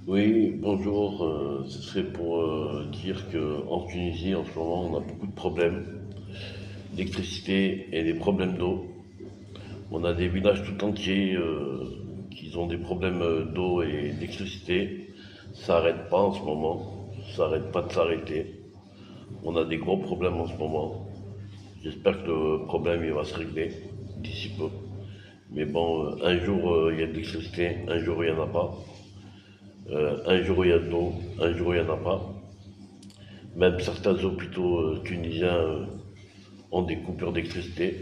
Oui, bonjour. Ce serait pour dire qu'en Tunisie, en ce moment, on a beaucoup de problèmes d'électricité et des problèmes d'eau. On a des villages tout entiers qui ont des problèmes d'eau et d'électricité. Ça n'arrête pas en ce moment. Ça n'arrête pas de s'arrêter. On a des gros problèmes en ce moment. J'espère que le problème il va se régler d'ici peu. Mais bon, un jour il y a de l'électricité, un jour il n'y en a pas. Un jour il y a de l'eau, un jour il n'y en a pas. Même certains hôpitaux tunisiens ont des coupures d'électricité.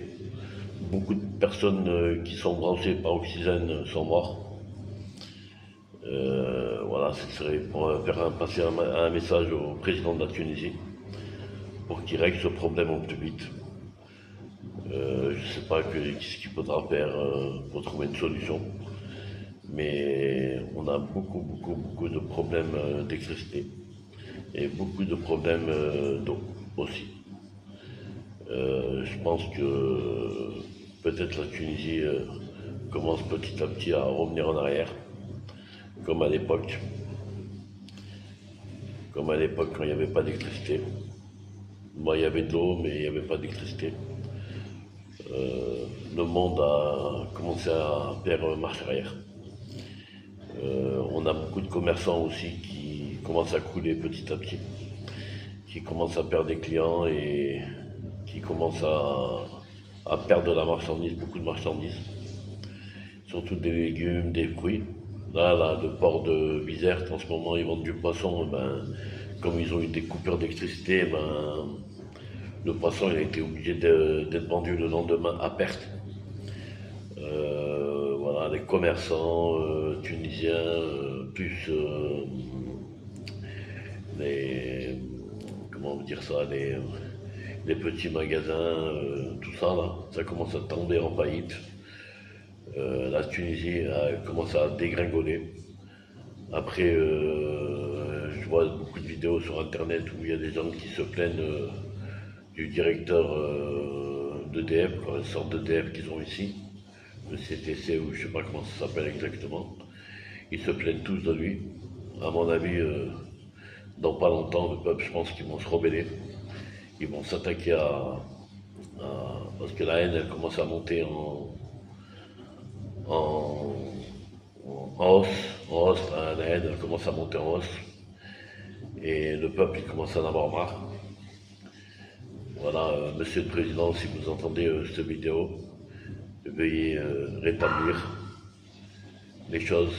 Beaucoup de personnes qui sont branchées par oxygène sont mortes. Voilà, ce serait pour passer un message au président de la Tunisie pour qu'il règle ce problème au plus vite. Je ne sais pas ce qu'il faudra faire pour trouver une solution, mais on a beaucoup de problèmes d'électricité et beaucoup de problèmes d'eau aussi. Je pense que peut-être la Tunisie commence petit à petit à revenir en arrière, comme à l'époque, comme à l'époque quand il n'y avait pas d'électricité. Moi, il y avait de l'eau, mais il n'y avait pas d'électricité. Le monde a commencé à faire marche arrière. On a beaucoup de commerçants aussi qui commencent à couler petit à petit, qui commencent à perdre des clients et qui commencent à perdre de la marchandise, beaucoup de marchandises, surtout des légumes, des fruits. Là, le port de Bizerte, en ce moment, ils vendent du poisson. Ben, comme ils ont eu des coupures d'électricité, ben, le poisson il a été obligé d'être vendu le lendemain à perte. Voilà, les commerçants tunisiens, plus les, comment vous dire ça, les petits magasins, tout ça là, ça commence à tomber en faillite. La Tunisie commence à dégringoler. Après, je vois beaucoup de vidéos sur internet où il y a des gens qui se plaignent du directeur d'EDF, une sorte d'EDF qu'ils ont ici, le CTC ou je sais pas comment ça s'appelle exactement. Ils se plaignent tous de lui. À mon avis, dans pas longtemps, le peuple, je pense qu'ils vont se rebeller. Ils vont s'attaquer parce que la haine, elle commence à monter en, en hausse, la haine, elle commence à monter en hausse. Et le peuple, il commence à en avoir marre. Voilà, Monsieur le Président, si vous entendez cette vidéo, veuillez rétablir les choses